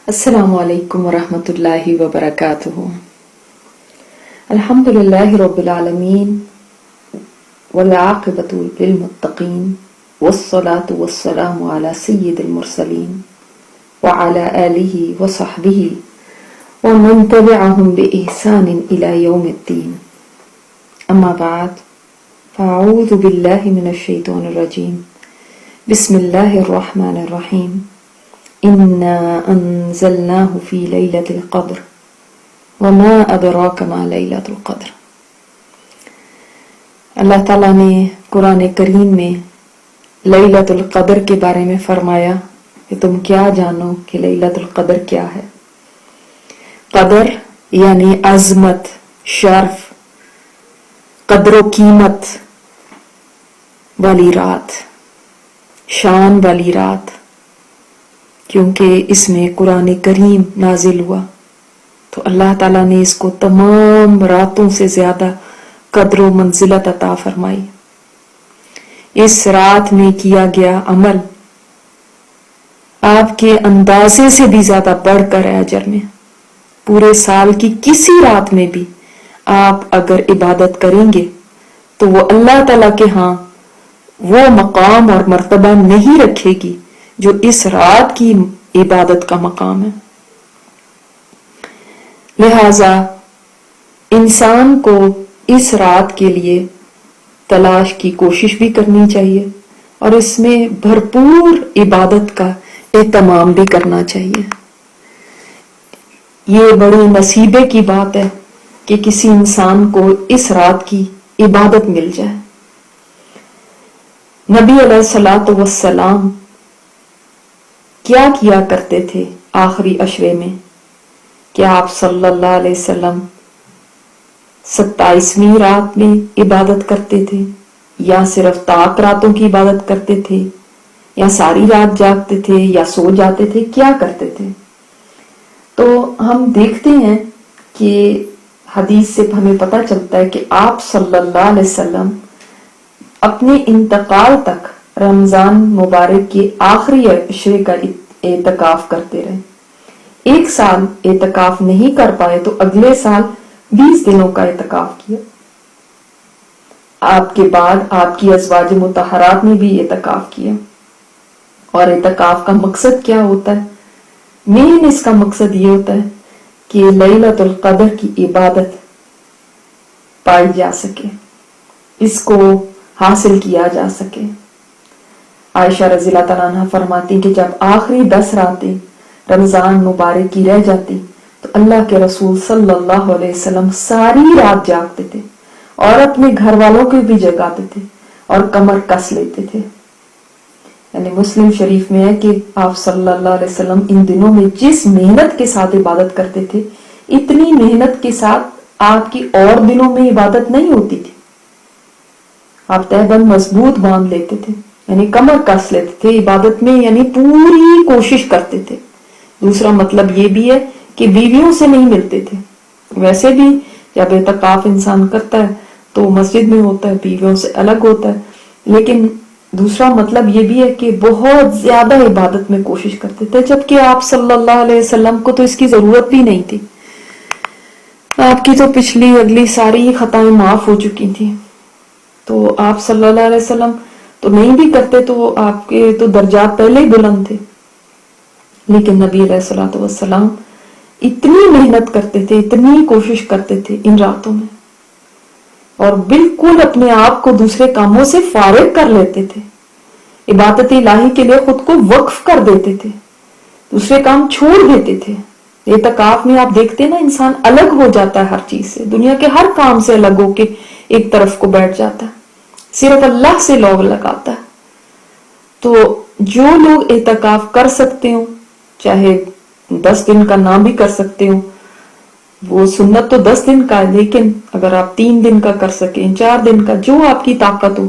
السلام علیکم ورحمۃ اللہ وبرکاتہ۔ الحمد للہ رب العالمین والعاقبۃ للمتقین والصلاة والسلام علی سید المرسلین وعلی آلہ وصحبہ ومن تبعہم بإحسان الی یوم الدین، اما بعد فاعوذ باللہ من الشیطان الرجیم، بسم اللہ الرحمن الرحیم۔ اِنَّا أَنزَلْنَاهُ فِي لَيْلَةِ الْقَدْرِ وَمَا أَدْرَاكَ مَا لَيْلَةُ الْقَدْرِ۔ اللہ تعالیٰ نے قرآن کریم میں لیلۃ القدر کے بارے میں فرمایا کہ تم کیا جانو کہ لیلۃ القدر کیا ہے۔ قدر یعنی عظمت، شرف، قدر و قیمت والی رات، شان والی رات، کیونکہ اس میں قرآن کریم نازل ہوا تو اللہ تعالیٰ نے اس کو تمام راتوں سے زیادہ قدر و منزلت عطا فرمائی۔ اس رات میں کیا گیا عمل آپ کے اندازے سے بھی زیادہ بڑھ کر ہے اجر میں۔ پورے سال کی کسی رات میں بھی آپ اگر عبادت کریں گے تو وہ اللہ تعالیٰ کے ہاں وہ مقام اور مرتبہ نہیں رکھے گی جو اس رات کی عبادت کا مقام ہے۔ لہذا انسان کو اس رات کے لیے تلاش کی کوشش بھی کرنی چاہیے اور اس میں بھرپور عبادت کا اہتمام بھی کرنا چاہیے۔ یہ بڑی نصیبے کی بات ہے کہ کسی انسان کو اس رات کی عبادت مل جائے۔ نبی علیہ الصلوۃ والسلام کیا کیا کرتے تھے آخری عشرے میں؟ کیا آپ صلی اللہ علیہ وسلم 27ویں رات میں عبادت کرتے تھے، یا صرف طاق راتوں کی عبادت کرتے تھے، یا ساری رات جاگتے تھے، یا سو جاتے تھے؟ کیا کرتے تھے؟ تو ہم دیکھتے ہیں کہ حدیث سے ہمیں پتہ چلتا ہے کہ آپ صلی اللہ علیہ وسلم اپنے انتقال تک رمضان مبارک کے آخری عشرے کا اعتکاف کرتے رہے۔ ایک سال اعتکاف نہیں کر پائے تو اگلے سال 20 دنوں کا اعتکاف کیا۔ آپ کے بعد آپ کی ازواج مطہرات نے بھی اعتکاف کیا۔ اور اعتکاف کا مقصد کیا ہوتا ہے؟ مین اس کا مقصد یہ ہوتا ہے کہ لیلۃ القدر کی عبادت پائی جا سکے، اس کو حاصل کیا جا سکے۔ عائشہ رضی اللہ تعالیٰ عنہ فرماتی کہ جب آخری 10 راتیں رمضان مبارک کی رہ جاتی تو اللہ کے رسول صلی اللہ علیہ وسلم ساری رات جاگتے تھے اور اپنے گھر والوں کو بھی جگاتے تھے اور کمر کس لیتے تھے۔ یعنی مسلم شریف میں ہے کہ آپ صلی اللہ علیہ وسلم ان دنوں میں جس محنت کے ساتھ عبادت کرتے تھے، اتنی محنت کے ساتھ آپ کی اور دنوں میں عبادت نہیں ہوتی تھی۔ آپ تہبند مضبوط باندھ لیتے تھے، یعنی کمر کس لیتے تھے عبادت میں، یعنی پوری کوشش کرتے تھے۔ دوسرا مطلب یہ بھی ہے کہ بیویوں سے نہیں ملتے تھے۔ ویسے بھی جب اعتکاف انسان کرتا ہے تو مسجد میں ہوتا ہے، بیویوں سے الگ ہوتا ہے، لیکن دوسرا مطلب یہ بھی ہے کہ بہت زیادہ عبادت میں کوشش کرتے تھے، جبکہ آپ صلی اللہ علیہ وسلم کو تو اس کی ضرورت بھی نہیں تھی۔ آپ کی تو پچھلی اگلی ساری خطائیں معاف ہو چکی تھی، تو آپ صلی اللہ علیہ وسلم تو نہیں بھی کرتے تو آپ کے تو درجات پہلے ہی بلند تھے۔ لیکن نبی علیہ الصلوۃ والسلام اتنی محنت کرتے تھے، اتنی کوشش کرتے تھے ان راتوں میں، اور بالکل اپنے آپ کو دوسرے کاموں سے فارغ کر لیتے تھے، عبادت الہی کے لیے خود کو وقف کر دیتے تھے، دوسرے کام چھوڑ دیتے تھے۔ اعتکاف میں آپ دیکھتے ہیں نا، انسان الگ ہو جاتا ہے ہر چیز سے، دنیا کے ہر کام سے الگ ہو کے ایک طرف کو بیٹھ جاتا ہے، صرف اللہ سے لوگ لگاتا ہے۔ تو جو لوگ اعتکاف کر سکتے ہوں، چاہے 10 دن کا نہ بھی کر سکتے ہوں، وہ سنت تو 10 دن کا ہے، لیکن اگر آپ 3 دن کا کر سکیں، 4 دن کا، جو آپ کی طاقت ہو،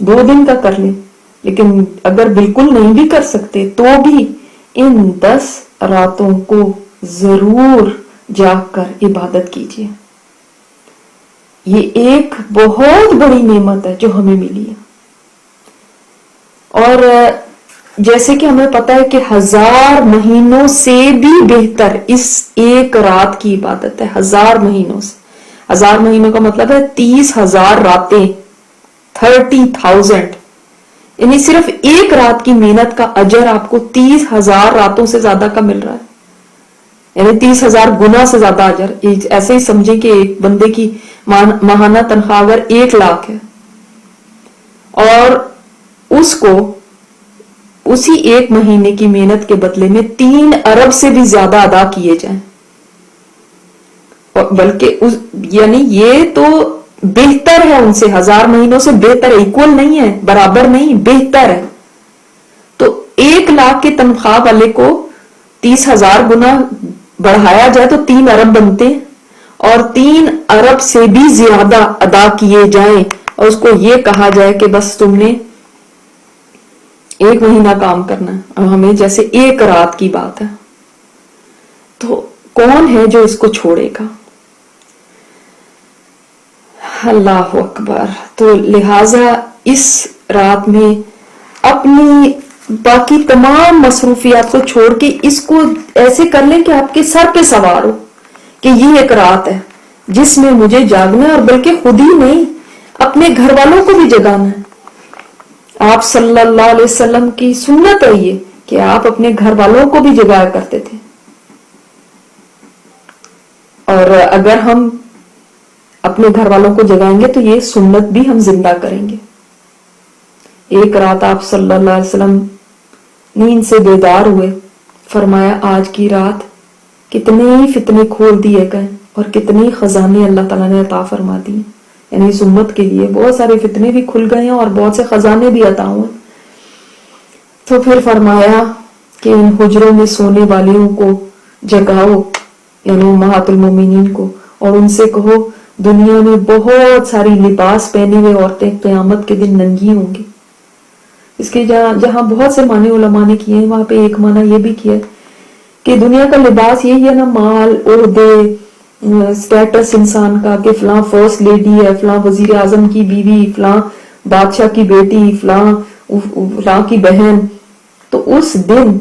2 دن کا کر لیں۔ لیکن اگر بالکل نہیں بھی کر سکتے تو بھی ان 10 راتوں کو ضرور جاگ کر عبادت کیجیے۔ یہ ایک بہت بڑی نعمت ہے جو ہمیں ملی ہے۔ اور جیسے کہ ہمیں پتا ہے کہ 1000 مہینوں سے بھی بہتر اس ایک رات کی عبادت ہے. 1000 مہینوں سے. 1000 مہینوں کا مطلب ہے 30,000 راتیں. 30,000 یعنی صرف ایک رات کی محنت کا اجر آپ کو 30,000 راتوں سے زیادہ کا مل رہا ہے. یعنی 30,000 گنا سے زیادہ اجر. ایسے ہی سمجھیں کہ ایک بندے کی ماہانہ تنخواہ اگر 1 لاکھ ہے اور اس کو اسی ایک مہینے کی محنت کے بدلے میں 3 ارب سے بھی زیادہ ادا کیے جائیں, بلکہ یعنی یہ تو بہتر ہے ان سے. 1000 مہینوں سے بہتر ہے. ایکول نہیں ہے, برابر نہیں, بہتر ہے. تو 1 لاکھ کے تنخواہ والے کو 30,000 گنا بڑھایا جائے تو 3 ارب بنتے, اور 3 ارب سے بھی زیادہ ادا کیے جائیں, اور اس کو یہ کہا جائے کہ بس تم نے 1 مہینہ کام کرنا ہے, اور ہمیں جیسے 1 رات کی بات ہے. تو کون ہے جو اس کو چھوڑے گا؟ اللہ اکبر. تو لہذا اس رات میں اپنی باقی تمام مصروفیات کو چھوڑ کے اس کو ایسے کر لیں کہ آپ کے سر پہ سوار ہو کہ یہ ایک رات ہے جس میں مجھے جاگنا ہے, اور بلکہ خود ہی نہیں, اپنے گھر والوں کو بھی جگانا ہے. آپ صلی اللہ علیہ وسلم کی سنت ہے یہ کہ آپ اپنے گھر والوں کو بھی جگایا کرتے تھے. اور اگر ہم اپنے گھر والوں کو جگائیں گے تو یہ سنت بھی ہم زندہ کریں گے. ایک رات آپ صلی اللہ علیہ وسلم نیند سے بیدار ہوئے, فرمایا آج کی رات کتنے ہی فتنے کھول دیے گئے اور کتنے خزانے اللہ تعالیٰ نے عطا فرما دیے. یعنی اس امت کے لیے بہت سارے فتنے بھی کھل گئے ہیں اور بہت سے خزانے بھی عطا ہوئے. تو پھر فرمایا کہ ان حجروں میں سونے والیوں کو جگاؤ, یعنی امہات المومنین کو, اور ان سے کہو دنیا میں بہت ساری لباس پہنے ہوئے عورتیں قیامت کے دن ننگی ہوں گی. اس کے جہاں بہت سے معنی علماء نے کیے ہیں, وہاں پہ ایک معنی یہ بھی کیا کہ دنیا کا لباس یہی ہے نا, مال, عہدے, سٹیٹس انسان کا, کہ فلاں فرسٹ لیڈی ہے, فلاں وزیر اعظم کی بیوی, فلاں بادشاہ کی بیٹی, فلاں کی بہن. تو اس دن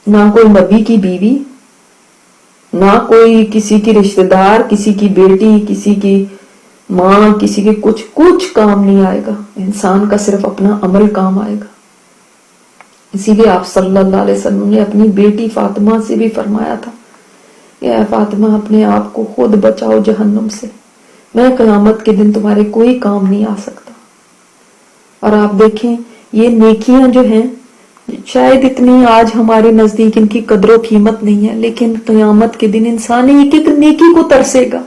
نہ کوئی نبی کی بیوی, نہ کوئی کسی کی رشتہ دار, کسی کی بیٹی, کسی کی ماں, کسی کے کچھ کام نہیں آئے گا. انسان کا صرف اپنا عمل کام آئے گا. اسی لیے آپ صلی اللہ علیہ وسلم نے اپنی بیٹی فاطمہ سے بھی فرمایا تھا کہ اے فاطمہ اپنے آپ کو خود بچاؤ جہنم سے, میں قیامت کے دن تمہارے کوئی کام نہیں آ سکتا. اور آپ دیکھیں یہ نیکیاں جو ہیں شاید اتنی آج ہمارے نزدیک ان کی قدر و قیمت نہیں ہے, لیکن قیامت کے دن انسان ایک ایک نیکی کو ترسے گا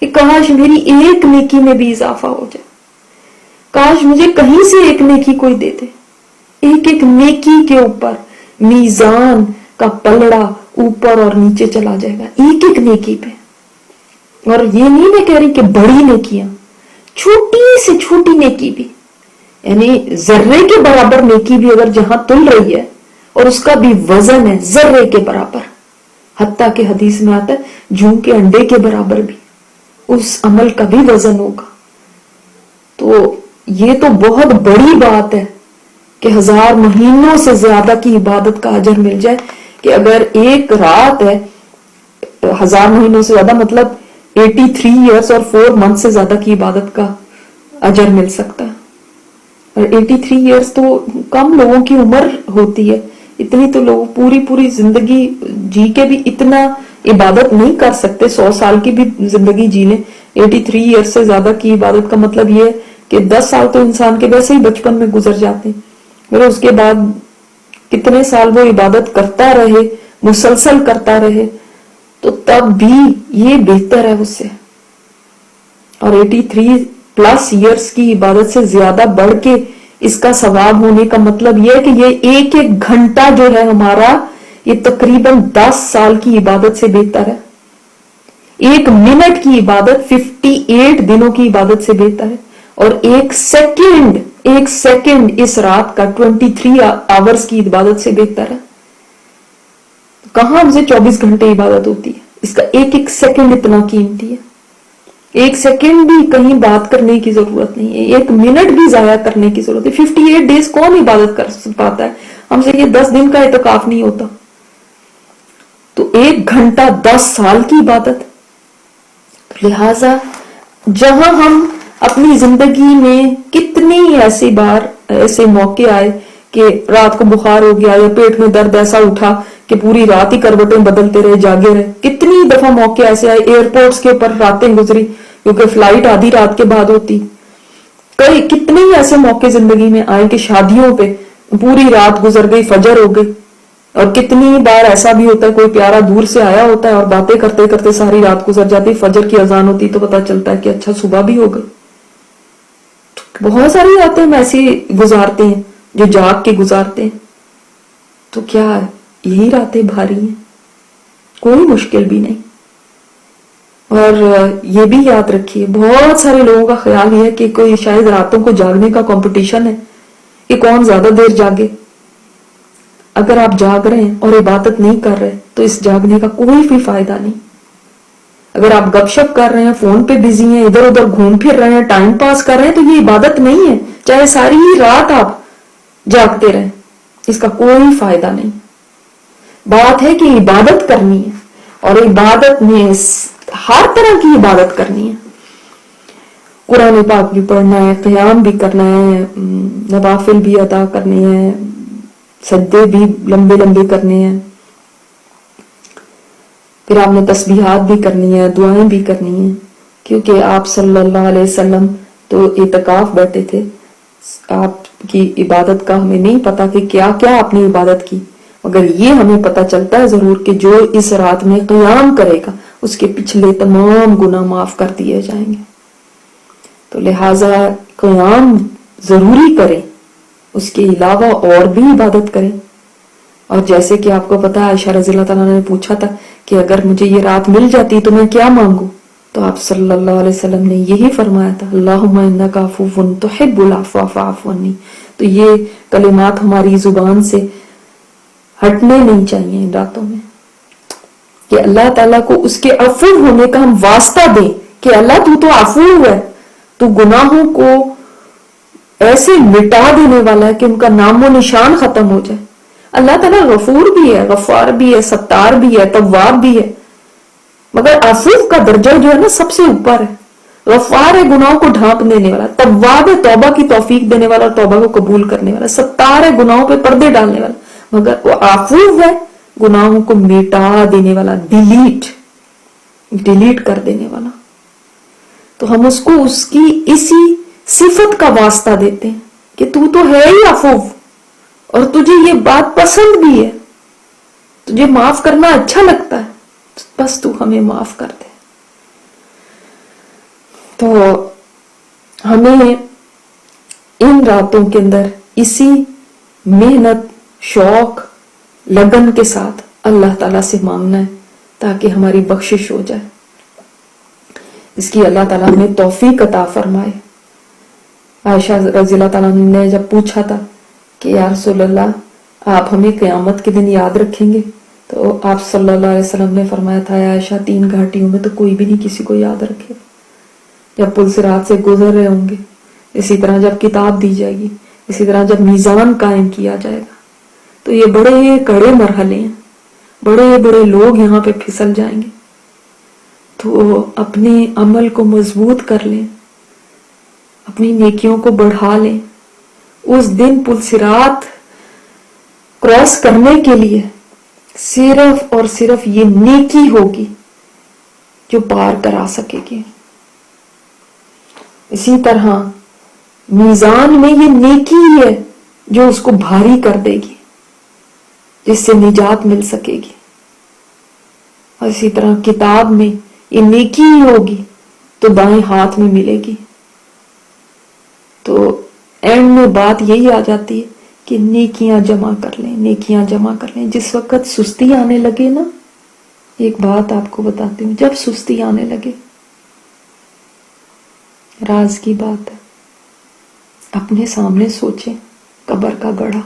کہ کاش میری ایک نیکی میں بھی اضافہ ہو جائے, کاش مجھے کہیں سے ایک نیکی کوئی دے دے. ایک ایک نیکی کے اوپر میزان کا پلڑا اوپر اور نیچے چلا جائے گا, ایک ایک نیکی پہ. اور یہ نہیں میں کہہ رہی کہ بڑی نیکیاں, چھوٹی سے چھوٹی نیکی بھی, یعنی ذرے کے برابر نیکی بھی اگر جہاں تل رہی ہے اور اس کا بھی وزن ہے ذرے کے برابر, حتیٰ کہ حدیث میں آتا ہے جوں کے انڈے کے برابر بھی اس عمل کا بھی وزن ہوگا. تو یہ تو بہت بڑی بات ہے کہ 1000 مہینوں سے زیادہ کی عبادت کا اجر مل جائے. کہ اگر ایک رات ہے 1000 مہینوں سے زیادہ, مطلب 83 ایئرس اور 4 منتھ سے زیادہ کی عبادت کا اجر مل سکتا ہے. اور 83 ایئرس تو کم لوگوں کی عمر ہوتی ہے, اتنی تو لوگ پوری زندگی جی کے بھی اتنا عبادت نہیں کر سکتے. 100 سال کی بھی زندگی جی لیں, 83 ایئرس سے زیادہ کی عبادت کا مطلب یہ ہے کہ 10 سال تو انسان کے ویسے ہی بچپن میں گزر جاتے ہیں, پھر اس کے بعد کتنے سال وہ عبادت کرتا رہے, مسلسل کرتا رہے, تو تب بھی یہ بہتر ہے اس سے. اور 83 پلس ایئرس کی عبادت سے زیادہ بڑھ کے اس کا ثواب ہونے کا مطلب یہ ہے کہ یہ ایک ایک گھنٹہ جو ہے ہمارا, یہ تقریباً 10 سال کی عبادت سے بہتر ہے. 1 منٹ کی عبادت 58 دنوں کی عبادت سے بہتر ہے. اور ایک سیکنڈ اس رات کا 23 آورز کی عبادت سے بہتر ہے. کہاں ہم سے 24 گھنٹے عبادت ہوتی ہے, اس کا ایک ایک سیکنڈ اتنا قیمتی ہے. 1 سیکنڈ بھی کہیں بات کرنے کی ضرورت نہیں ہے, 1 منٹ بھی ضائع کرنے کی ضرورت ہے. 58 ڈیز کون عبادت کر پاتا ہے؟ ہم سے یہ 10 دن کا اعتکاف نہیں ہوتا، تو 1 گھنٹہ 10 سال کی عبادت. لہذا جہاں ہم اپنی زندگی میں کتنی ایسی بار ایسے موقع آئے کہ رات کو بخار ہو گیا یا پیٹ میں درد ایسا اٹھا کہ پوری رات ہی کروٹیں بدلتے رہے، جاگے رہے. کتنی دفعہ موقع ایسے آئے، ایئرپورٹس کے اوپر راتیں گزری کیونکہ فلائٹ آدھی رات کے بعد ہوتی. کتنے ہی ایسے موقع زندگی میں آئے کہ شادیوں پہ پوری رات گزر گئی، فجر ہو گئی. اور کتنی بار ایسا بھی ہوتا ہے کوئی پیارا دور سے آیا ہوتا ہے اور باتیں کرتے کرتے ساری رات گزر جاتی، فجر کی اذان ہوتی تو پتا چلتا ہے کہ اچھا صبح بھی ہو گئی. بہت ساری راتیں ہم ایسی گزارتے ہیں جو جاگ کے گزارتے ہیں. تو کیا یہی راتیں بھاری ہیں؟ کوئی مشکل بھی نہیں. اور یہ بھی یاد رکھیے، بہت سارے لوگوں کا خیال یہ ہے کہ کوئی شاید راتوں کو جاگنے کا کمپٹیشن ہے کہ کون زیادہ دیر جاگے. اگر آپ جاگ رہے ہیں اور عبادت نہیں کر رہے تو اس جاگنے کا کوئی بھی فائدہ نہیں. اگر آپ گپ شپ کر رہے ہیں، فون پہ بزی ہیں، ادھر ادھر گھوم پھر رہے ہیں، ٹائم پاس کر رہے ہیں، تو یہ عبادت نہیں ہے. چاہے ساری رات آپ جاگتے رہیں، اس کا کوئی فائدہ نہیں. بات ہے کہ عبادت کرنی ہے، اور عبادت میں ہر طرح کی عبادت کرنی ہے. قرآن پاک بھی پڑھنا ہے، قیام بھی کرنا ہے، نوافل بھی ادا کرنے ہیں، سجدے بھی لمبے لمبے کرنے ہیں، پھر آپ نے تسبیحات بھی کرنی ہے، دعائیں بھی کرنی ہیں. کیونکہ آپ صلی اللہ علیہ وسلم تو اعتکاف بیٹھے تھے. آپ کی عبادت کا ہمیں نہیں پتا کہ کیا کیا آپ نے عبادت کی، مگر یہ ہمیں پتا چلتا ہے ضرور کہ جو اس رات میں قیام کرے گا اس کے پچھلے تمام گناہ معاف کر دیے جائیں گے. تو لہٰذا قیام ضروری کریں، اس کے علاوہ اور بھی عبادت کریں. اور جیسے کہ آپ کو پتا ہے، عائشہ رضی اللہ تعالیٰ نے پوچھا تھا کہ اگر مجھے یہ رات مل جاتی تو میں کیا مانگوں، تو آپ صلی اللہ علیہ وسلم نے یہی فرمایا تھا، اللہم انک عفو تحب العفو فاعف عنی. تو یہ کلمات ہماری زبان سے ہٹنے نہیں چاہیے ان راتوں میں، کہ اللہ تعالیٰ کو اس کے عفو ہونے کا ہم واسطہ دیں کہ اللہ تو عفو ہے، تو گناہوں کو ایسے مٹا دینے والا ہے کہ ان کا نام و نشان ختم ہو جائے. اللہ تعالیٰ غفور بھی ہے، غفار بھی ہے، ستار بھی ہے، تواب بھی ہے، مگر عفو کا درجہ جو ہے نا سب سے اوپر ہے. غفار ہے گناہوں کو ڈھانپ دینے والا، تواب ہے توبہ کی توفیق دینے والا اور توبہ کو قبول کرنے والا، ستار ہے گناہوں پہ پردے ڈالنے والا، مگر وہ عفو ہے گناہوں کو مٹا دینے والا، ڈیلیٹ کر دینے والا. تو ہم اس کو اس کی اسی صفت کا واسطہ دیتے ہیں کہ تو ہے ہی عفو، اور تجھے یہ بات پسند بھی ہے، تجھے معاف کرنا اچھا لگتا ہے، بس تو ہمیں معاف کر دے. تو ہمیں ان راتوں کے اندر اسی محنت، شوق، لگن کے ساتھ اللہ تعالیٰ سے مانگنا ہے تاکہ ہماری بخشش ہو جائے. اس کی اللہ تعالیٰ نے توفیق عطا فرمائے. عائشہ رضی اللہ تعالیٰ نے جب پوچھا تھا کہ یا رسول اللہ آپ ہمیں قیامت کے دن یاد رکھیں گے، تو آپ صلی اللہ علیہ وسلم نے فرمایا تھا عائشہ 3 گھاٹیوں میں تو کوئی بھی نہیں کسی کو یاد رکھے. جب پل صراط سے گزر رہے ہوں گے، اسی طرح جب کتاب دی جائے گی، اسی طرح جب میزان قائم کیا جائے گا، تو یہ بڑے کڑے مرحلے ہیں، بڑے بڑے لوگ یہاں پہ پھسل جائیں گے. تو اپنے عمل کو مضبوط کر لیں، اپنی نیکیوں کو بڑھا لیں. اس دن پل صراط کراس کرنے کے لیے صرف اور صرف یہ نیکی ہوگی جو پار کرا سکے گی. اسی طرح میزان میں یہ نیکی ہے جو اس کو بھاری کر دے گی، جس سے نجات مل سکے گی. اور اسی طرح کتاب میں یہ نیکی ہی ہوگی تو دائیں ہاتھ میں ملے گی. تو اینڈ میں بات یہی آ جاتی ہے کہ نیکیاں جمع کر لیں، نیکیاں جمع کر لیں. جس وقت سستی آنے لگے نا، ایک بات آپ کو بتاتی ہوں، جب سستی آنے لگے، راز کی بات ہے، اپنے سامنے سوچیں قبر کا گڑھا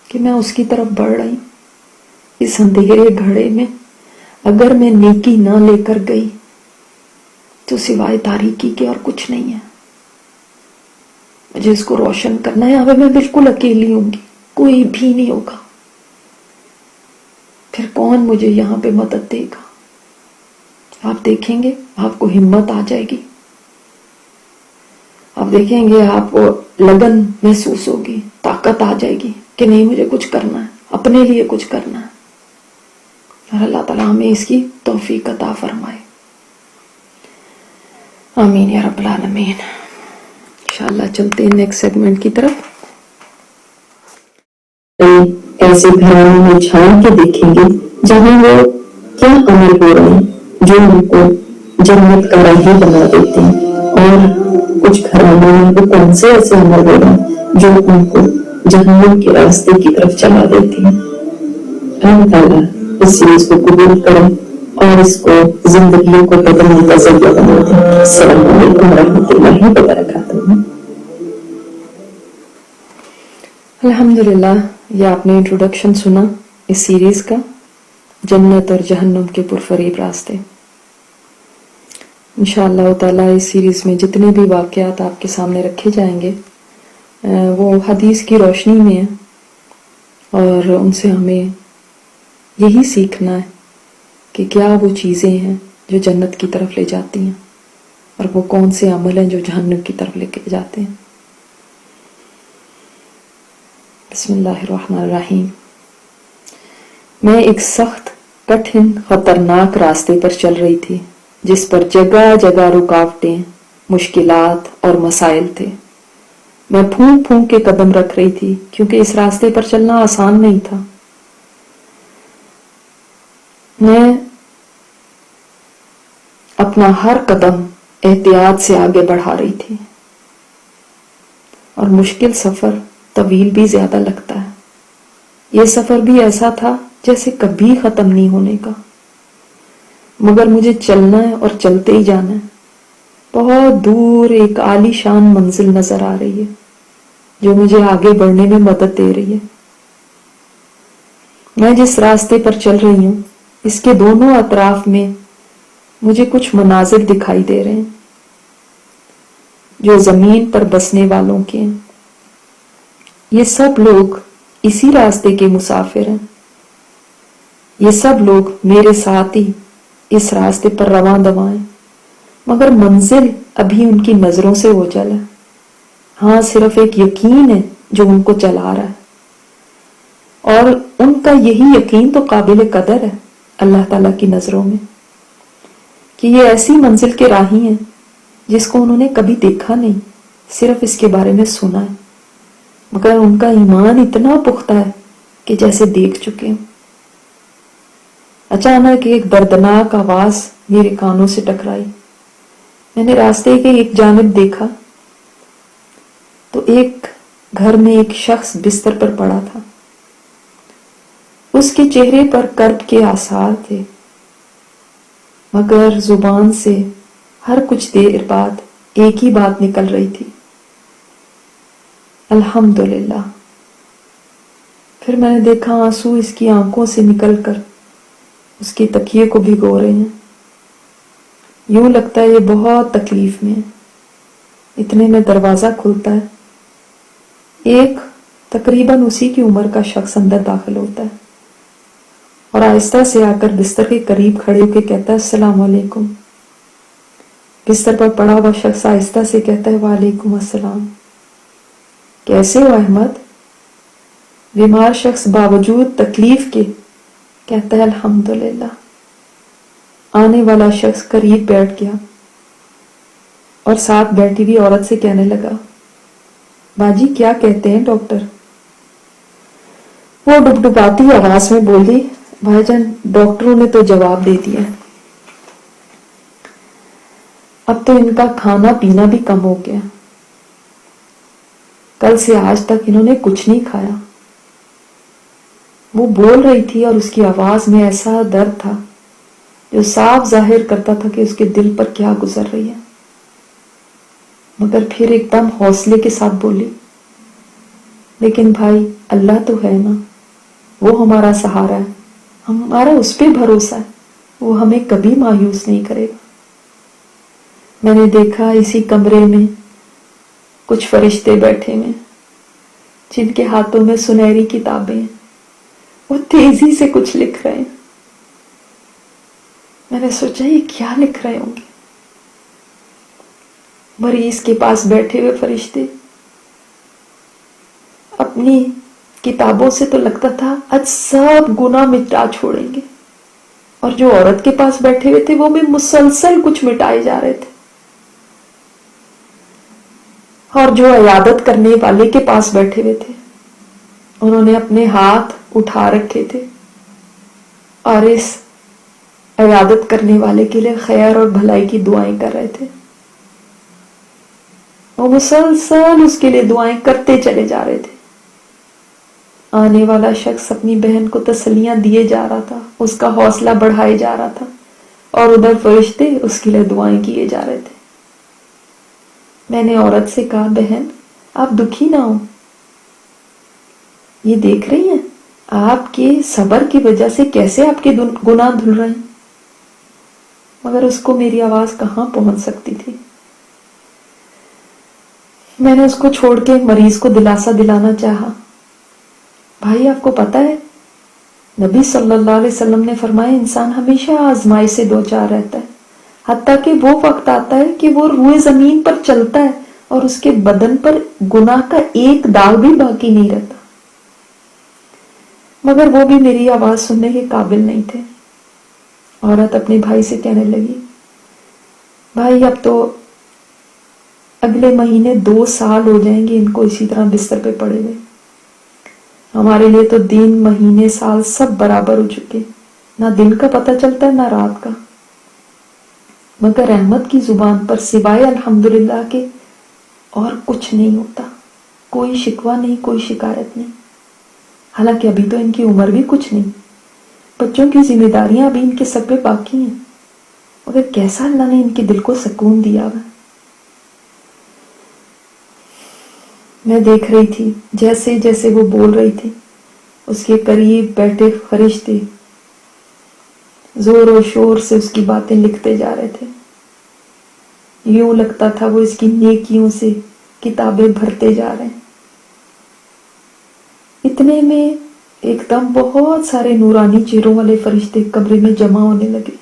کہ میں اس کی طرف بڑھ رہی ہوں. اس اندھیرے گھڑے میں اگر میں نیکی نہ لے کر گئی تو سوائے تاریکی کے اور کچھ نہیں ہے. مجھے اس کو روشن کرنا ہے. یہاں پہ میں بالکل اکیلی ہوں گی، کوئی بھی نہیں ہوگا، پھر کون مجھے یہاں پہ مدد دے گا؟ آپ دیکھیں گے آپ کو ہمت آ جائے گی، آپ دیکھیں گے آپ کو لگن محسوس ہوگی، طاقت آ جائے گی کہ نہیں مجھے کچھ کرنا ہے، اپنے لیے کچھ کرنا ہے. اور اللہ تعالیٰ ہمیں اس کی توفیق عطا فرمائے. آمین یا رب العالمین. انشاءاللہ چلتے ہیں نیکسٹ سیگمنٹ کی طرف. ایسے گھرانے میں چھان کے دیکھیں گے جہاں وہ کیا عمل ہو رہے ہیں جو ان کو جنت کا راہی بنا دیتے ہیں، اور کچھ گھرانوں میں وہ کون سے ایسے عمل ہو رہے ہیں جو ان کو جہنم کے راستے کی طرف چلا دیتے ہیں. اللہ تعالیٰ اس چیز کو قبول کریں اور اس کو زندگیوں کو بدلنے کا ذریعہ بنا دیں. السلام علیکم ورحمۃ اللہ وبرکاتہ. الحمدللہ، یہ آپ نے انٹروڈکشن سنا اس سیریز کا، جنت اور جہنم کے پرفریب راستے. انشاءاللہ تعالیٰ اس سیریز میں جتنے بھی واقعات آپ کے سامنے رکھے جائیں گے وہ حدیث کی روشنی میں ہیں، اور ان سے ہمیں یہی سیکھنا ہے کہ کیا وہ چیزیں ہیں جو جنت کی طرف لے جاتی ہیں، اور وہ کون سے عمل ہیں جو جہنم کی طرف لے کے جاتے ہیں. بسم اللہ الرحمن الرحیم. میں ایک سخت، کٹھن، خطرناک راستے پر چل رہی تھی جس پر جگہ جگہ رکاوٹیں، مشکلات اور مسائل تھے. میں پھونک پھونک کے قدم رکھ رہی تھی کیونکہ اس راستے پر چلنا آسان نہیں تھا. میں اپنا ہر قدم احتیاط سے آگے بڑھا رہی تھی، اور مشکل سفر طویل بھی زیادہ لگتا ہے. یہ سفر بھی ایسا تھا جیسے کبھی ختم نہیں ہونے کا، مگر مجھے چلنا ہے اور چلتے ہی جانا ہے. بہت دور ایک عالی شان منزل نظر آ رہی ہے جو مجھے آگے بڑھنے میں مدد دے رہی ہے. میں جس راستے پر چل رہی ہوں اس کے دونوں اطراف میں مجھے کچھ مناظر دکھائی دے رہے ہیں جو زمین پر بسنے والوں کے ہیں. یہ سب لوگ اسی راستے کے مسافر ہیں. یہ سب لوگ میرے ساتھ ہی اس راستے پر رواں دواں ہیں، مگر منزل ابھی ان کی نظروں سے اوجھل ہے. ہاں، صرف ایک یقین ہے جو ان کو چلا رہا ہے، اور ان کا یہی یقین تو قابل قدر ہے اللہ تعالیٰ کی نظروں میں، کہ یہ ایسی منزل کے راہی ہیں جس کو انہوں نے کبھی دیکھا نہیں، صرف اس کے بارے میں سنا ہے، مگر ان کا ایمان اتنا پختہ ہے کہ جیسے دیکھ چکے ہیں. اچانک ایک دردناک آواز میرے کانوں سے ٹکرائی. میں نے راستے کے ایک جانب دیکھا تو ایک گھر میں ایک شخص بستر پر پڑا تھا. اس کے چہرے پر کرب کے آثار تھے، مگر زبان سے ہر کچھ دیر بعد ایک ہی بات نکل رہی تھی، الحمدللہ. پھر میں نے دیکھا آنسو اس کی آنکھوں سے نکل کر اس کے تکیے کو بھگو رہے ہیں. یوں لگتا ہے یہ بہت تکلیف میں ہے. اتنے میں دروازہ کھلتا ہے. ایک تقریباً اسی کی عمر کا شخص اندر داخل ہوتا ہے اور آہستہ سے آ کر بستر کے قریب کھڑے ہو کے کہتا ہے السلام علیکم. بستر پر پڑا ہوا شخص آہستہ سے کہتا ہے وعلیکم السلام. کیسے ہو احمد؟ بیمار شخص باوجود تکلیف کے کہتا ہے الحمدللہ. آنے والا شخص قریب بیٹھ گیا اور ساتھ بیٹھی ہوئی عورت سے کہنے لگا باجی کیا کہتے ہیں ڈاکٹر؟ وہ ڈبڈباتی آواز میں بولی بھائی جان ڈاکٹروں نے تو جواب دے دیا، اب تو ان کا کھانا پینا بھی کم ہو گیا، کل سے آج تک انہوں نے کچھ نہیں کھایا. وہ بول رہی تھی اور اس کی آواز میں ایسا درد تھا جو صاف ظاہر کرتا تھا کہ اس کے دل پر کیا گزر رہی ہے. مگر پھر ایک دم حوصلے کے ساتھ بولی لیکن بھائی اللہ تو ہے نا، وہ ہمارا سہارا ہے، ہمارا اس پہ بھروسہ ہے، وہ ہمیں کبھی مایوس نہیں کرے گا. میں نے دیکھا اسی کمرے میں کچھ فرشتے بیٹھے ہوئے، جن کے ہاتھوں میں سنہری کتابیں ہیں، وہ تیزی سے کچھ لکھ رہے ہیں۔ میں نے سوچا یہ کیا لکھ رہے ہوں گے؟ مریض کے پاس بیٹھے ہوئے فرشتے اپنی کتابوں سے تو لگتا تھا آج سب گناہ مٹا چھوڑیں گے، اور جو عورت کے پاس بیٹھے ہوئے تھے وہ بھی مسلسل کچھ مٹائے جا رہے تھے، اور جو عیادت کرنے والے کے پاس بیٹھے ہوئے تھے انہوں نے اپنے ہاتھ اٹھا رکھے تھے اور اس عیادت کرنے والے کے لیے خیر اور بھلائی کی دعائیں کر رہے تھے۔ وہ مسلسل اس کے لیے دعائیں کرتے چلے جا رہے تھے۔ آنے والا شخص اپنی بہن کو تسلیاں دیے جا رہا تھا، اس کا حوصلہ بڑھائے جا رہا تھا، اور ادھر فرشتے اس کے لیے دعائیں کیے جا رہے تھے۔ میں نے عورت سے کہا بہن آپ دکھی نہ ہو، یہ دیکھ رہی ہیں آپ کے صبر کی وجہ سے کیسے آپ کے گناہ دھل رہے ہیں، مگر اس کو میری آواز کہاں پہنچ سکتی تھی۔ میں نے اس کو چھوڑ کے مریض کو دلاسا دلانا چاہا، بھائی آپ کو پتا ہے نبی صلی اللہ علیہ وسلم نے فرمایا انسان ہمیشہ آزمائش سے دوچار رہتا ہے، حتیٰ کہ وہ وقت آتا ہے کہ وہ روئے زمین پر چلتا ہے اور اس کے بدن پر گناہ کا ایک داغ بھی باقی نہیں رہتا، مگر وہ بھی میری آواز سننے کے قابل نہیں تھے۔ عورت اپنے بھائی سے کہنے لگی بھائی اب تو اگلے مہینے 2 سال ہو جائیں گے ان کو اسی طرح بستر پہ پڑے ہوئے، ہمارے لیے تو دن مہینے سال سب برابر ہو چکے، نہ دن کا پتہ چلتا ہے نہ رات کا، مگر رحمت کی زبان پر سوائے الحمدللہ کے اور کچھ نہیں ہوتا، کوئی شکوہ نہیں، کوئی شکایت نہیں۔ حالانکہ ابھی تو ان کی عمر بھی کچھ نہیں، بچوں کی ذمہ داریاں ابھی ان کے سب پہ باقی ہیں، مگر کیسا اللہ نے ان کے دل کو سکون دیا ہوا۔ میں دیکھ رہی تھی جیسے جیسے وہ بول رہی تھی اس کے قریب بیٹھے فرشتے زور و شور سے اس کی باتیں لکھتے جا رہے تھے، یوں لگتا تھا وہ اس کی نیکیوں سے کتابیں بھرتے جا رہے ہیں۔ اتنے میں ایک دم بہت سارے نورانی چہروں والے فرشتے کمرے میں جمع ہونے لگے۔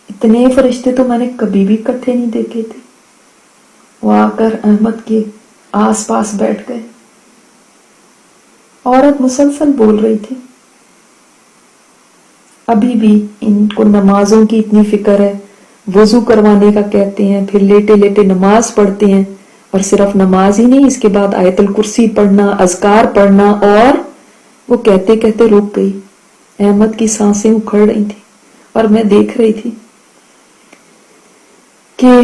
اتنے فرشتے تو میں نے کبھی بھی اکٹھے نہیں دیکھے تھے۔ وہ آ کر احمد کے آس پاس بیٹھ گئے۔ عورت مسلسل بول رہی تھی ابھی بھی ان کو نمازوں کی اتنی فکر ہے، وضو کروانے کا کہتے ہیں، پھر لیٹے لیٹے نماز پڑھتے ہیں، اور صرف نماز ہی نہیں، اس کے بعد آیت الکرسی پڑھنا، اذکار پڑھنا، اور وہ کہتے کہتے رک گئی۔ احمد کی سانسیں اکھڑ رہی تھی اور میں دیکھ رہی تھی کہ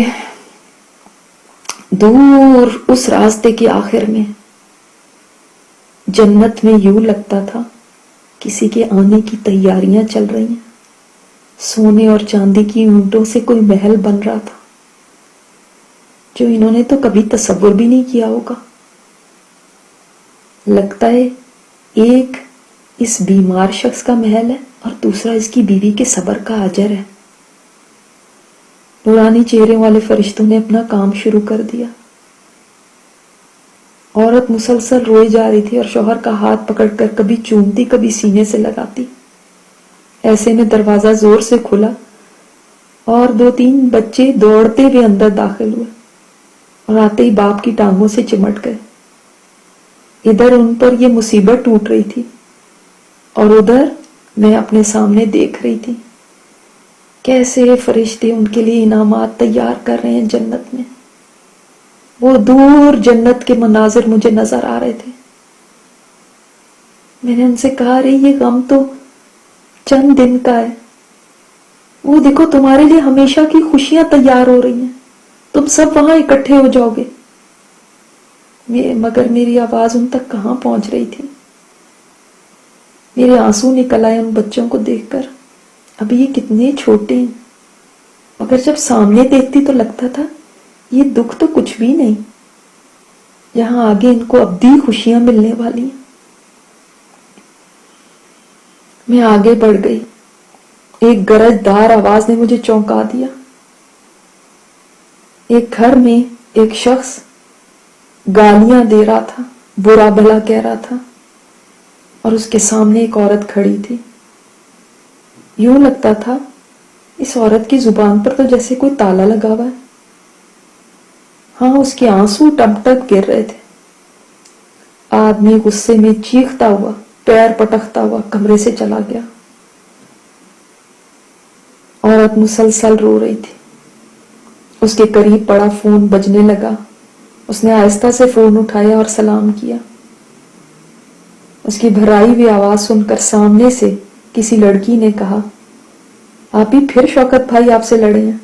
دور اس راستے کے آخر میں جنت میں یوں لگتا تھا کسی کے آنے کی تیاریاں چل رہی ہیں، سونے اور چاندی کی اونٹوں سے کوئی محل بن رہا تھا جو انہوں نے تو کبھی تصور بھی نہیں کیا ہوگا۔ لگتا ہے ایک اس بیمار شخص کا محل ہے اور دوسرا اس کی بیوی کے صبر کا اجر ہے۔ نورانی چہرے والے فرشتوں نے اپنا کام شروع کر دیا۔ عورت مسلسل روئی جا رہی تھی اور شوہر کا ہاتھ پکڑ کر کبھی چومتی کبھی سینے سے لگاتی۔ ایسے میں دروازہ زور سے کھلا اور 2-3 بچے دوڑتے ہوئے اندر داخل ہوئے اور آتے ہی باپ کی ٹانگوں سے چمٹ گئے۔ ادھر ان پر یہ مصیبت ٹوٹ رہی تھی اور ادھر میں اپنے سامنے دیکھ رہی تھی کیسے فرشتے ان کے لیے انعامات تیار کر رہے ہیں جنت میں۔ وہ دور جنت کے مناظر مجھے نظر آ رہے تھے۔ میں نے ان سے کہا رہی یہ غم تو چند دن کا ہے، وہ دیکھو تمہارے لیے ہمیشہ کی خوشیاں تیار ہو رہی ہیں، تم سب وہاں اکٹھے ہو جاؤ گے۔ مگر میری آواز ان تک کہاں پہنچ رہی تھی۔ میرے آنسو نکل آئے ان بچوں کو دیکھ کر، ابھی یہ کتنے چھوٹے ہیں، مگر جب سامنے دیکھتی تو لگتا تھا یہ دکھ تو کچھ بھی نہیں، یہاں آگے ان کو ابدی خوشیاں ملنے والی ہیں۔ میں آگے بڑھ گئی، ایک گرج دار آواز نے مجھے چونکا دیا۔ ایک گھر میں ایک شخص گالیاں دے رہا تھا برا بھلا کہہ رہا تھا اور اس کے سامنے ایک عورت کھڑی تھی. یوں لگتا تھا اس عورت کی زبان پر تو جیسے کوئی تالا لگا ہوا ہے. ہاں، اس کے آنسو ٹپ ٹپ گر رہے تھے. آدمی غصے میں چیختا ہوا، پیر پٹکتا ہوا کمرے سے چلا گیا. عورت مسلسل رو رہی تھی. اس کے قریب پڑا فون بجنے لگا. اس نے آہستہ سے فون اٹھایا اور سلام کیا. اس کی بھرائی ہوئی آواز سن کر سامنے سے کسی لڑکی نے کہا، آپ ہی پھر شوکت بھائی آپ سے لڑے ہیں؟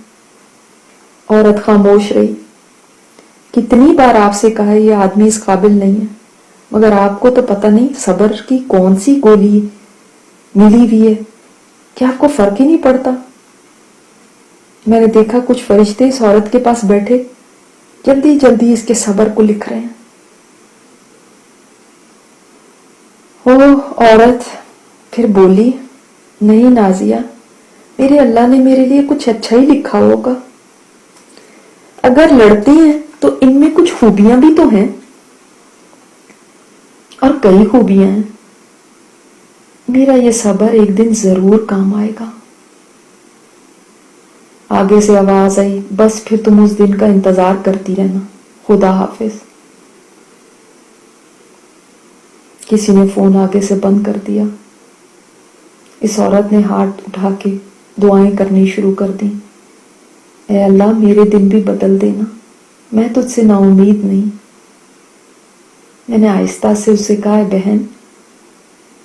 عورت خاموش رہی. کتنی بار آپ سے کہا یہ آدمی اس قابل نہیں ہے، مگر آپ کو تو پتہ نہیں صبر کی کون سی گولی ملی ہوئی ہے، کیا آپ کو فرق ہی نہیں پڑتا؟ میں نے دیکھا کچھ فرشتے اس عورت کے پاس بیٹھے جلدی جلدی اس کے صبر کو لکھ رہے ہیں. عورت پھر بولی، نہیں نازیہ، میرے اللہ نے میرے لیے کچھ اچھا ہی لکھا ہوگا. اگر لڑتے ہیں تو ان میں کچھ خوبیاں بھی تو ہیں، اور کئی خوبیاں ہیں. میرا یہ صبر ایک دن ضرور کام آئے گا. آگے سے آواز آئی، بس پھر تم اس دن کا انتظار کرتی رہنا، خدا حافظ. کسی نے فون آگے سے بند کر دیا. اس عورت نے ہاتھ اٹھا کے دعائیں کرنی شروع کر دی. اے اللہ میرے دن بھی بدل دینا، میں تجھ سے نا امید نہیں. میں نے آہستہ سے اسے کہا، بہن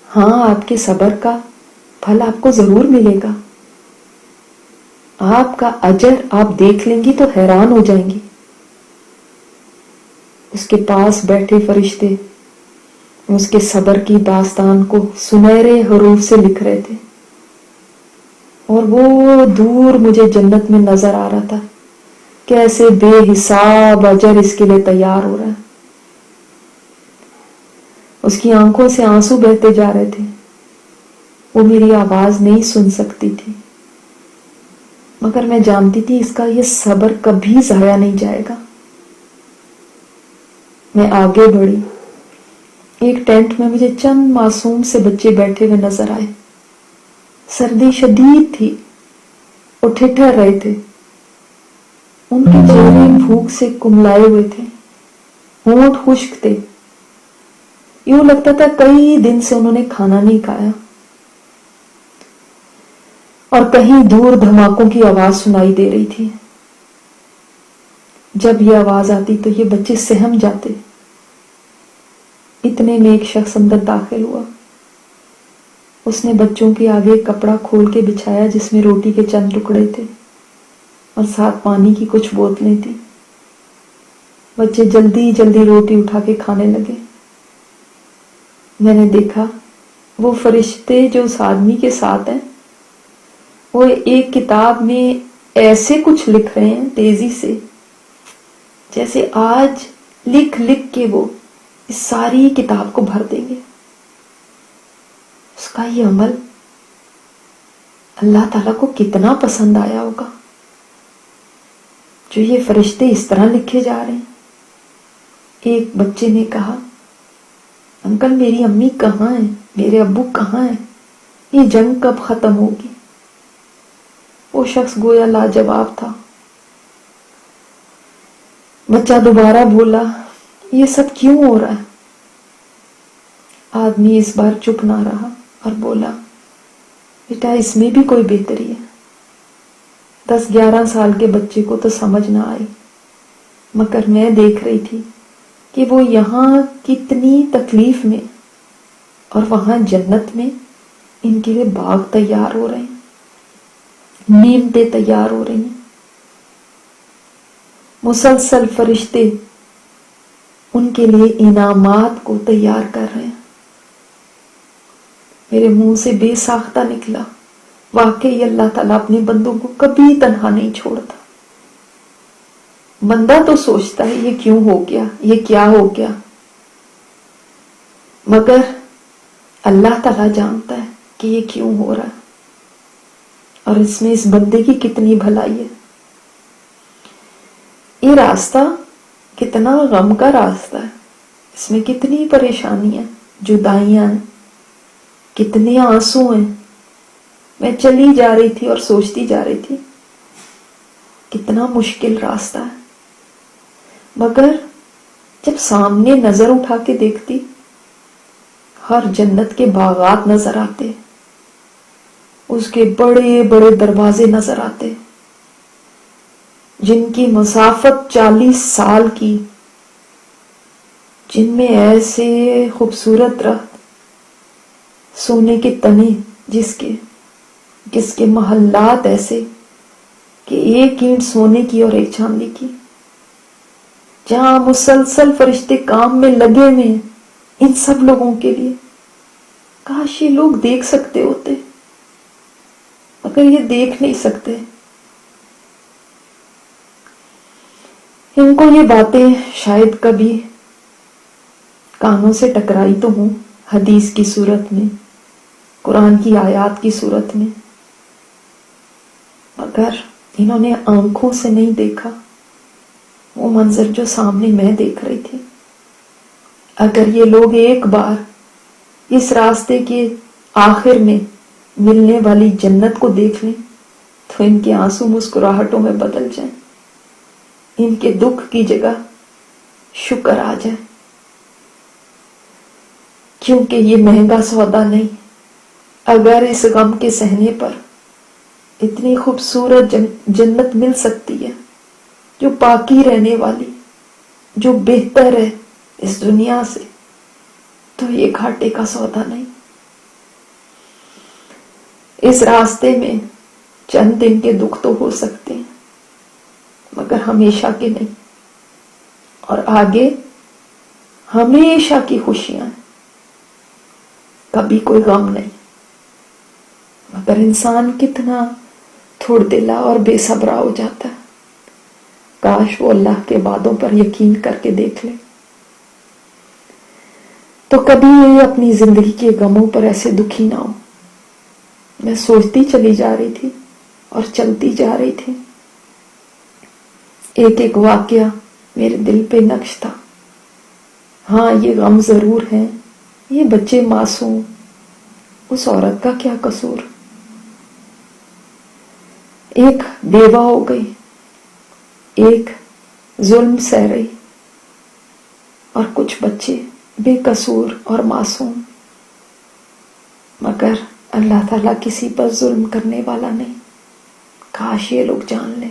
ہاں، آپ کے صبر کا پھل آپ کو ضرور ملے گا. آپ کا اجر آپ دیکھ لیں گی تو حیران ہو جائیں گی. اس کے پاس بیٹھے فرشتے اس کے صبر کی داستان کو سنہرے حروف سے لکھ رہے تھے، اور وہ دور مجھے جنت میں نظر آ رہا تھا. کیسے بے حساب اجر اس کے لیے تیار ہو رہا ہے. اس کی آنکھوں سے آنسو بہتے جا رہے تھے. وہ میری آواز نہیں سن سکتی تھی، مگر میں جانتی تھی اس کا یہ صبر کبھی ضائع نہیں جائے گا. میں آگے بڑھی. ایک ٹینٹ میں مجھے چند معصوم سے بچے بیٹھے ہوئے نظر آئے. سردی شدید تھی، وہ ٹھٹھر رہے تھے. ان کے چہرے بھوک سے کملائے ہوئے تھے، ہونٹ خشک تھے. یوں لگتا تھا کئی دن سے انہوں نے کھانا نہیں کھایا. اور کہیں دور دھماکوں کی آواز سنائی دے رہی تھی. جب یہ آواز آتی تو یہ بچے سہم جاتے. اتنے میں ایک شخص اندر داخل ہوا. اس نے بچوں کے آگے کپڑا کھول کے بچھایا جس میں روٹی کے چند ٹکڑے تھے اور ساتھ پانی کی کچھ بوتلیں تھیں. بچے جلدی جلدی روٹی اٹھا کے کھانے لگے. میں نے دیکھا وہ فرشتے جو اس آدمی کے ساتھ ہیں، وہ ایک کتاب میں ایسے کچھ لکھ رہے ہیں تیزی سے، جیسے آج لکھ لکھ کے وہ اس ساری کتاب کو بھر دیں گے. اس کا یہ عمل اللہ تعالیٰ کو کتنا پسند آیا ہوگا جو یہ فرشتے اس طرح لکھے جا رہے ہیں. ایک بچے نے کہا، انکل میری امی کہاں ہیں، میرے ابو کہاں ہیں، یہ جنگ کب ختم ہوگی؟ وہ شخص گویا لاجواب تھا. بچہ دوبارہ بولا، یہ سب کیوں ہو رہا ہے؟ آدمی اس بار چپ نہ رہا اور بولا، بیٹا اس میں بھی کوئی بہتری ہے. 10-11 سال کے بچے کو تو سمجھ نہ آئی، مگر میں دیکھ رہی تھی کہ وہ یہاں کتنی تکلیف میں اور وہاں جنت میں ان کے لیے باغ تیار ہو رہے ہیں، نعمتیں تیار ہو رہی ہیں. مسلسل فرشتے ان کے لیے انعامات کو تیار کر رہے ہیں. میرے منہ سے بے ساختہ نکلا، واقعی اللہ تعالیٰ اپنے بندوں کو کبھی تنہا نہیں چھوڑتا. بندہ تو سوچتا ہے یہ کیوں ہو گیا، یہ کیا ہو گیا، مگر اللہ تعالیٰ جانتا ہے کہ یہ کیوں ہو رہا ہے اور اس میں اس بندے کی کتنی بھلائی ہے. یہ راستہ کتنا غم کا راستہ ہے. اس میں کتنی پریشانیاں، جدائیاں ہیں، کتنے آنسو ہیں. میں چلی جا رہی تھی اور سوچتی جا رہی تھی کتنا مشکل راستہ ہے، مگر جب سامنے نظر اٹھا کے دیکھتی ہر جنت کے باغات نظر آتے، اس کے بڑے بڑے دروازے نظر آتے جن کی مسافت 40 سال کی، جن میں ایسے خوبصورت درخت، سونے کے تنے جس کے محلات ایسے کہ ایک اینٹ سونے کی اور ایک چاندی کی، جہاں مسلسل فرشتے کام میں لگے ہوئے ہیں ان سب لوگوں کے لیے. کاش یہ لوگ دیکھ سکتے ہوتے، مگر یہ دیکھ نہیں سکتے. ان کو یہ باتیں شاید کبھی کانوں سے ٹکرائی تو ہوں، حدیث کی صورت میں، قرآن کی آیات کی صورت میں، مگر انہوں نے آنکھوں سے نہیں دیکھا وہ منظر جو سامنے میں دیکھ رہی تھی. اگر یہ لوگ ایک بار اس راستے کے آخر میں ملنے والی جنت کو دیکھ لیں تو ان کے آنسو مسکراہٹوں میں بدل جائیں، ان کے دکھ کی جگہ شکر آ جائے، کیونکہ یہ مہنگا سودا نہیں. اگر اس غم کے سہنے پر اتنی خوبصورت جنت مل سکتی ہے جو باقی رہنے والی، جو بہتر ہے اس دنیا سے، تو یہ گھاٹے کا سودا نہیں. اس راستے میں چند دن کے دکھ تو ہو سکتے ہیں مگر ہمیشہ کے نہیں، اور آگے ہمیشہ کی خوشیاں ہیں، کبھی کوئی غم نہیں. مگر انسان کتنا تھوڑ دلا اور بے صبرا ہو جاتا ہے. کاش وہ اللہ کے وعدوں پر یقین کر کے دیکھ لے تو کبھی یہ اپنی زندگی کے غموں پر ایسے دکھی نہ ہو. میں سوچتی چلی جا رہی تھی اور چلتی جا رہی تھی، ایک ایک واقعہ میرے دل پہ نقش تھا. ہاں یہ غم ضرور ہے، یہ بچے معصوم، اس عورت کا کیا قصور، ایک بیوہ ہو گئی، ایک ظلم سہ رہی، اور کچھ بچے بے قصور اور معصوم. مگر اللہ تعالیٰ کسی پر ظلم کرنے والا نہیں. کاش یہ لوگ جان لیں.